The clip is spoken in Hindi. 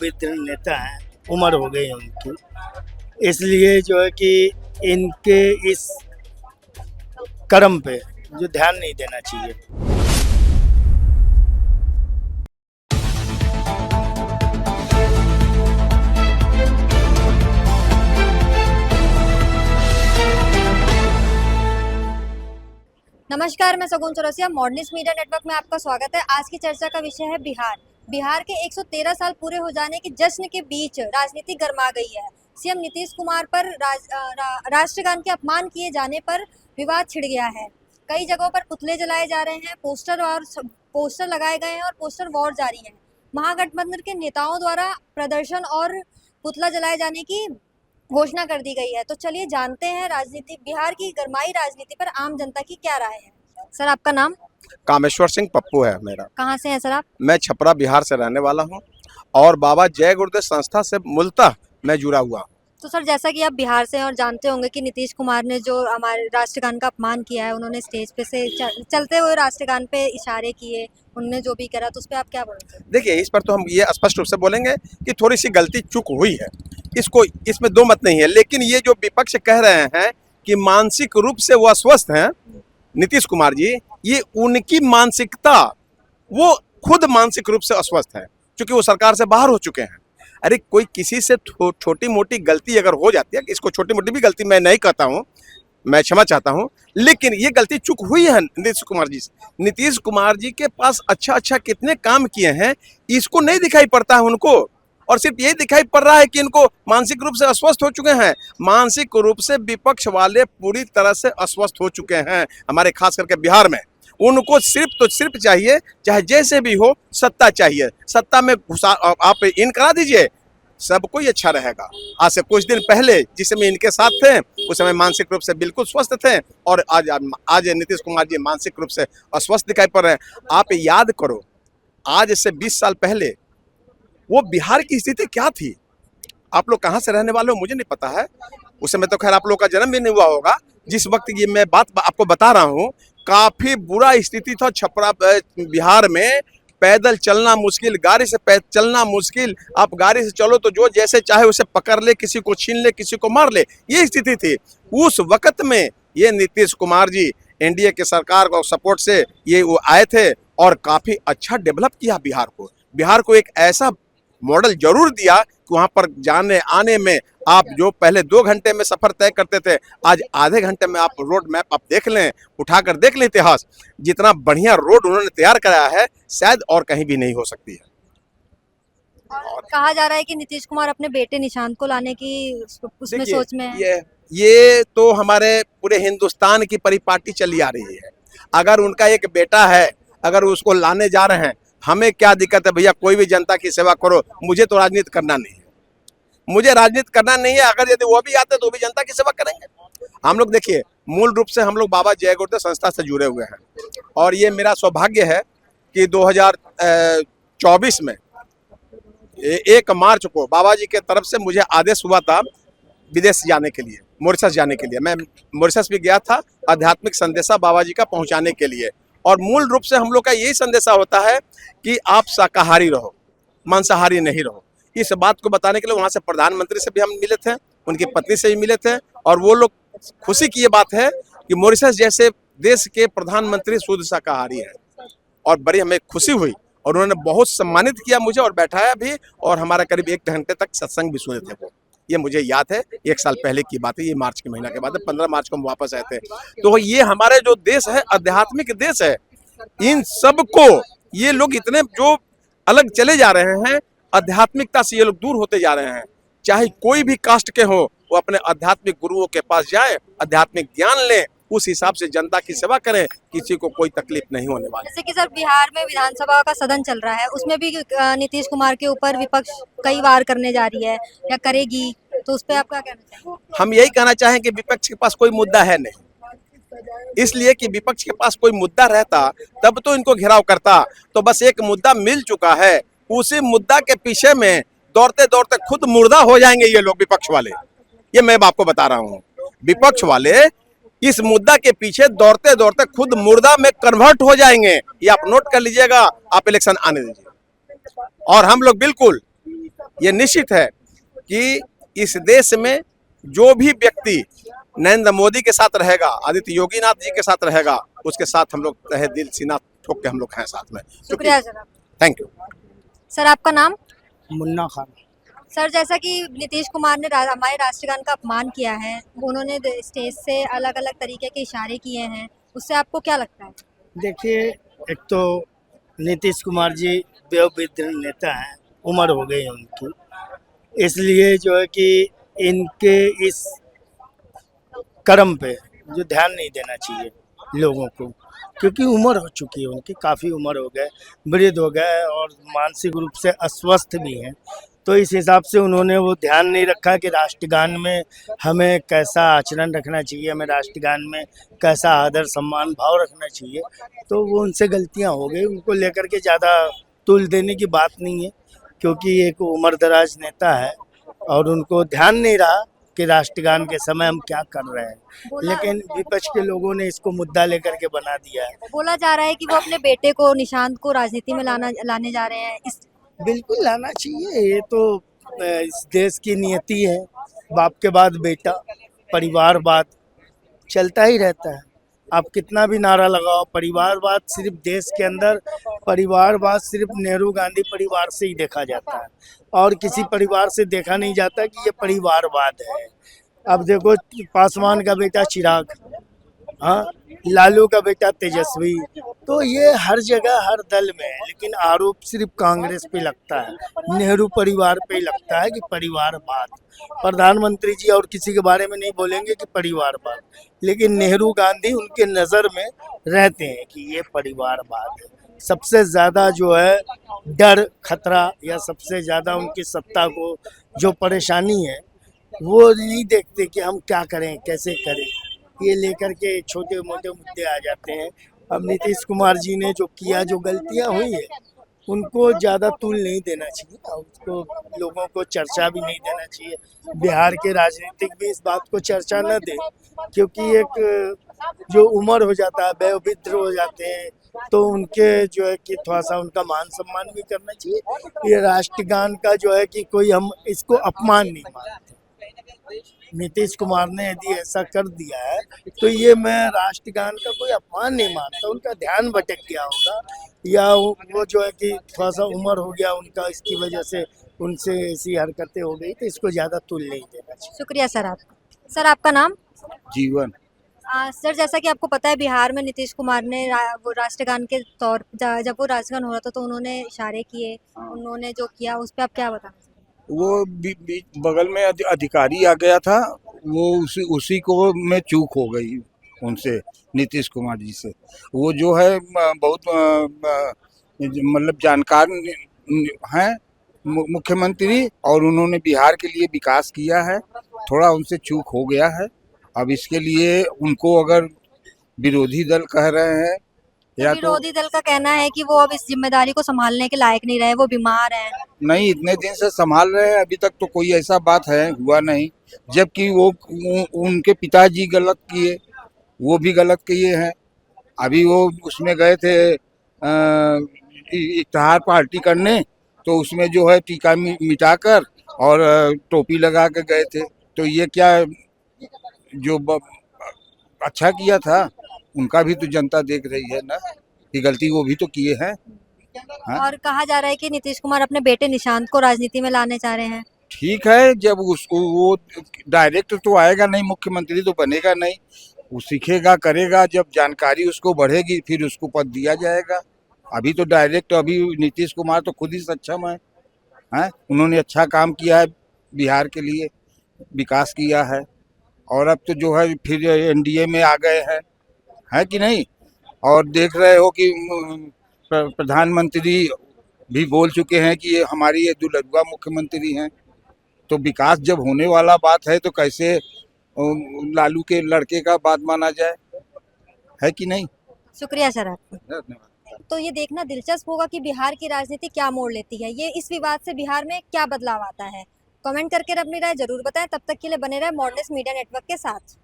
पवित्र नेता हैं, उम्र हो गई है उनकी, इसलिए जो है कि इनके इस कर्म पे जो ध्यान नहीं देना चाहिए। नमस्कार, मैं सगुन चौरसिया, मॉडर्निस्ट मीडिया नेटवर्क में आपका स्वागत है। आज की चर्चा का विषय है बिहार। बिहार के 113 साल पूरे हो जाने के जश्न के बीच राजनीति गर्मा गई है। सीएम नीतीश कुमार पर राष्ट्रगान के अपमान किए जाने पर विवाद छिड़ गया है। कई जगहों पर पुतले जलाए जा रहे हैं, पोस्टर लगाए गए हैं और पोस्टर वॉर जारी है। महागठबंधन के नेताओं द्वारा प्रदर्शन और पुतला जलाए जाने की घोषणा कर दी गई है। तो चलिए जानते हैं राजनीति, बिहार की गरमाई राजनीति पर आम जनता की क्या राय है। सर, आपका नाम? कामेश्वर सिंह पप्पू है मेरा। कहाँ से हैं सर आप? मैं छपरा बिहार से रहने वाला हूँ और बाबा जय गुरुदेव संस्था से मूलतः मैं जुड़ा हुआ। तो सर, जैसा कि आप बिहार से हैं और जानते होंगे कि नीतीश कुमार ने जो हमारे राष्ट्रगान का अपमान किया है, उन्होंने स्टेज पे से चलते हुए राष्ट्रगान पे इशारे किए, उन्होंने जो भी करा, तो उस पर आप क्या बोलेंगे? देखिए, इस पर तो हम ये स्पष्ट रूप से बोलेंगे कि थोड़ी सी गलती चूक हुई है, इसमें दो मत नहीं है। लेकिन ये जो विपक्ष कह रहे हैं कि मानसिक रूप से वो अस्वस्थ हैं नीतीश कुमार जी, ये उनकी मानसिकता, वो खुद मानसिक रूप से अस्वस्थ है क्योंकि वो सरकार से बाहर हो चुके हैं। अरे कोई किसी से छोटी मोटी गलती अगर हो जाती है, इसको छोटी मोटी भी गलती मैं नहीं कहता हूँ, मैं क्षमा चाहता हूँ, लेकिन ये गलती चूक हुई है नीतीश कुमार जी से। नीतीश कुमार जी के पास अच्छा कितने काम किए हैं, इसको नहीं दिखाई पड़ता है उनको, और सिर्फ यही दिखाई पड़ रहा है कि इनको मानसिक रूप से अस्वस्थ हो चुके हैं। मानसिक रूप से विपक्ष वाले पूरी तरह से अस्वस्थ हो चुके हैं हमारे खास करके बिहार में। उनको सिर्फ चाहिए, चाहे जैसे भी हो, सत्ता चाहिए। सत्ता में आप इन करा दीजिए, सब कोई अच्छा रहेगा। आज से कुछ दिन पहले जिस समय इनके साथ थे, उस समय मानसिक रूप से बिल्कुल स्वस्थ थे, और आज नीतीश कुमार जी मानसिक रूप से अस्वस्थ दिखाई पड़ रहे हैं। आप याद करो, आज से 20 साल पहले वो बिहार की स्थिति क्या थी। आप लोग कहाँ से रहने वाले हो मुझे नहीं पता है, उस समय तो खैर आप लोग का जन्म भी नहीं हुआ होगा। जिस वक्त ये मैं बात आपको बता रहा हूँ, काफी बुरा स्थिति था छपरा बिहार में। पैदल चलना मुश्किल, गाड़ी से चलना मुश्किल। आप गाड़ी से चलो तो जो जैसे चाहे उसे पकड़ ले, किसी को छीन ले, किसी को मार ले, ये स्थिति थी उस वक्त में। ये नीतीश कुमार जी एनडीए के सरकार को सपोर्ट से ये वो आए थे और काफी अच्छा डेवलप किया बिहार को एक ऐसा मॉडल जरूर दिया कि वहाँ पर जाने आने में आप जो पहले 2 घंटे में सफर तय करते थे, आज आधे घंटे में आप रोड मैप आप देख लें, उठाकर देख लें इतिहास, जितना बढ़िया रोड उन्होंने तैयार कराया है शायद और कहीं भी नहीं हो सकती है। और कहा जा रहा है कि नीतीश कुमार अपने बेटे निशांत को लाने की उसमें सोच में है। ये तो हमारे पूरे हिंदुस्तान की परिपाटी चली आ रही है। अगर उनका एक बेटा है, अगर उसको लाने जा रहे हैं, हमें क्या दिक्कत है भैया, कोई भी जनता की सेवा करो। मुझे तो राजनीति करना नहीं है, मुझे राजनीति करना नहीं है। अगर यदि वो भी आते तो भी जनता की सेवा करेंगे। हम लोग देखिए, मूल रूप से हम लोग बाबा जय गुरुदेव संस्था से जुड़े हुए हैं, और ये मेरा सौभाग्य है कि 2024 में 1 मार्च को बाबा जी के तरफ से मुझे आदेश हुआ था विदेश जाने के लिए, मॉरिशस जाने के लिए। मैं मॉरिशस भी गया था आध्यात्मिक संदेशा बाबा जी का पहुंचाने के लिए। और मूल रूप से हम लोग का यही संदेशा होता है कि आप शाकाहारी रहो, मांसाहारी नहीं रहो। इस बात को बताने के लिए वहाँ से प्रधानमंत्री से भी हम मिले थे, उनकी पत्नी से भी मिले थे, और वो लोग खुशी की ये बात है कि मॉरिशस जैसे देश के प्रधानमंत्री शुद्ध शाकाहारी हैं, और बड़ी हमें खुशी हुई। और उन्होंने बहुत सम्मानित किया मुझे और बैठाया भी, और हमारा करीब 1 घंटे तक सत्संग भी सुने थे वो। ये मुझे याद है, 1 साल पहले की बात है, ये मार्च के महीना के बाद 15 मार्च को हम वापस आए थे। तो ये हमारे जो देश है आध्यात्मिक देश है, इन सबको ये लोग इतने जो अलग चले जा रहे हैं, आध्यात्मिकता से ये लोग दूर होते जा रहे हैं। चाहे कोई भी कास्ट के हो, वो अपने आध्यात्मिक गुरुओं के पास जाए, आध्यात्मिक ज्ञान लें, उस हिसाब से जनता की सेवा करें, किसी को कोई तकलीफ नहीं होने वाली। जैसे कि सर, बिहार में विधानसभा का सदन चल रहा है, उसमें भी नीतीश कुमार के ऊपर विपक्ष कई वार करने जा रही है या करेगी, तो उस पर आप क्या कहना चाहेंगे? हम यही कहना चाहें कि विपक्ष के पास कोई मुद्दा है नहीं, इसलिए कि विपक्ष के पास कोई मुद्दा रहता तब तो इनको घेराव करता। तो बस एक मुद्दा मिल चुका है, उसी मुद्दा के पीछे में दौड़ते दौड़ते खुद मुर्दा हो जाएंगे ये लोग विपक्ष वाले। ये मैं आपको बता रहा हूँ, विपक्ष वाले इस मुद्दा के पीछे दौड़ते दौड़ते खुद मुर्दा में कन्वर्ट हो जाएंगे। ये आप नोट कर लीजिएगा, आप इलेक्शन आने दीजिए। और हम लोग बिल्कुल ये निश्चित है कि इस देश में जो भी व्यक्ति नरेंद्र मोदी के साथ रहेगा, आदित्य योगीनाथ जी के साथ रहेगा, उसके साथ हम लोग तहे दिल सीना ठोक के हम लोग हैं साथ में। शुक्रिया सर। Thank you. सर आपका नाम? मुन्ना खान। सर जैसा कि नीतीश कुमार ने हमारे राष्ट्रगान का अपमान किया है, उन्होंने स्टेज से अलग अलग तरीके के इशारे किए हैं, उससे आपको क्या लगता है? देखिए, एक तो नीतीश कुमार जी वयोवृद्ध नेता हैं, उम्र हो गई है उनकी, इसलिए जो है कि इनके इस कर्म पे जो ध्यान नहीं देना चाहिए लोगों को, क्योंकि उम्र हो चुकी है उनकी, काफ़ी उम्र हो गए, वृद्ध हो गए और मानसिक रूप से अस्वस्थ भी हैं। तो इस हिसाब से उन्होंने वो ध्यान नहीं रखा कि राष्ट्रगान में हमें कैसा आचरण रखना चाहिए, हमें राष्ट्रगान में कैसा आदर सम्मान भाव रखना चाहिए। तो वो उनसे गलतियां हो गई, उनको लेकर के ज़्यादा तुल देने की बात नहीं है, क्योंकि एक उम्रदराज नेता है और उनको ध्यान नहीं रहा कि राष्ट्रगान के समय हम क्या कर रहे हैं। लेकिन विपक्ष के लोगों ने इसको मुद्दा लेकर के बना दिया है। बोला जा रहा है कि वो अपने बेटे को, निशांत को राजनीति में लाने जा रहे हैं। बिल्कुल लाना चाहिए, ये तो इस देश की नियति है, बाप के बाद बेटा, परिवारवाद चलता ही रहता है। आप कितना भी नारा लगाओ, परिवारवाद सिर्फ देश के अंदर, परिवारवाद सिर्फ नेहरू गांधी परिवार से ही देखा जाता है और किसी परिवार से देखा नहीं जाता कि ये परिवारवाद है। अब देखो, पासवान का बेटा चिराग, हाँ, लालू का बेटा तेजस्वी, तो ये हर जगह हर दल में है, लेकिन आरोप सिर्फ कांग्रेस पे लगता है, नेहरू परिवार पे लगता है कि परिवारवाद। प्रधानमंत्री जी और किसी के बारे में नहीं बोलेंगे कि परिवारवाद, लेकिन नेहरू गांधी उनके नज़र में रहते हैं कि ये परिवारवाद है। सबसे ज़्यादा जो है डर, खतरा या सबसे ज़्यादा उनकी सत्ता को जो परेशानी है, वो नहीं देखते कि हम क्या करें, कैसे करें, ये लेकर के छोटे मोटे मुद्दे आ जाते हैं। अब नीतीश कुमार जी ने जो किया, जो गलतियां हुई है, उनको ज़्यादा तूल नहीं देना चाहिए और उसको लोगों को चर्चा भी नहीं देना चाहिए। बिहार के राजनीतिक भी इस बात को चर्चा न दे, क्योंकि एक जो उम्र हो जाता है, वयोवृद्ध हो जाते हैं, तो उनके जो है कि थोड़ा सा उनका मान सम्मान भी करना चाहिए। ये राष्ट्रगान का जो है कि कोई हम इसको अपमान नहीं मानते। नीतीश कुमार ने यदि ऐसा कर दिया है तो ये मैं राष्ट्रगान का कोई अपमान नहीं मानता, उनका ध्यान भटक गया होगा या वो जो है कि थोड़ा सा उम्र हो गया उनका, इसकी वजह से उनसे ऐसी हरकतें हो गई, तो इसको ज़्यादा तुल नहीं देना चाहिए। शुक्रिया सर आपका। सर आपका नाम? जीवन। सर जैसा कि आपको पता है, बिहार में नीतीश कुमार ने वो राष्ट्रगान के तौर जब वो राष्ट्रगान हो रहा था तो उन्होंने इशारे किए, उन्होंने जो किया उस पर आप क्या बताना चाहेंगे? वो बगल में अधिकारी आ गया था, वो उसी को में चूक हो गई उनसे, नीतीश कुमार जी से। वो जो है बहुत मतलब जानकार हैं मुख्यमंत्री, और उन्होंने बिहार के लिए विकास किया है, थोड़ा उनसे चूक हो गया है। अब इसके लिए उनको अगर विरोधी दल कह रहे हैं या तो विरोधी दल का कहना है कि वो अब इस जिम्मेदारी को संभालने के लायक नहीं रहे, वो बीमार हैं। नहीं, इतने दिन से संभाल रहे हैं, अभी तक तो कोई ऐसा बात है हुआ नहीं। जबकि वो उनके पिताजी गलत किए, वो भी गलत किए हैं। अभी वो उसमें गए थे इफ्तार पार्टी करने, तो उसमें जो है टीका मिटाकर और टोपी लगा के गए थे। तो ये क्या जो अच्छा किया था, उनका भी तो जनता देख रही है ना कि गलती वो भी तो किए हैं। हाँ? और कहा जा रहा है कि नीतीश कुमार अपने बेटे निशांत को राजनीति में लाने चाह रहे हैं। ठीक है, जब उसको वो डायरेक्ट तो आएगा नहीं, मुख्यमंत्री तो बनेगा नहीं, वो सीखेगा करेगा, जब जानकारी उसको बढ़ेगी फिर उसको पद दिया जाएगा। अभी तो डायरेक्ट, अभी नीतीश कुमार तो खुद ही सक्षम है, हैं? उन्होंने अच्छा काम किया है, बिहार के लिए विकास किया है, और अब तो जो है फिर एनडीए में आ गए हैं, है कि नहीं? और देख रहे हो कि प्रधानमंत्री भी बोल चुके हैं कि ये हमारी ये दुल्हनुआ मुख्यमंत्री हैं। तो विकास जब होने वाला बात है तो कैसे लालू के लड़के का बात माना जाए, है कि नहीं? शुक्रिया सर आपका। धन्यवाद। तो ये देखना दिलचस्प होगा कि बिहार की राजनीति क्या मोड़ लेती है, ये इस विवाद से बिहार में क्या बदलाव आता है। कमेंट करके अपनी राय जरूर बताएं। तब तक के लिए बने रहे मॉडर्निस्ट मीडिया नेटवर्क के साथ।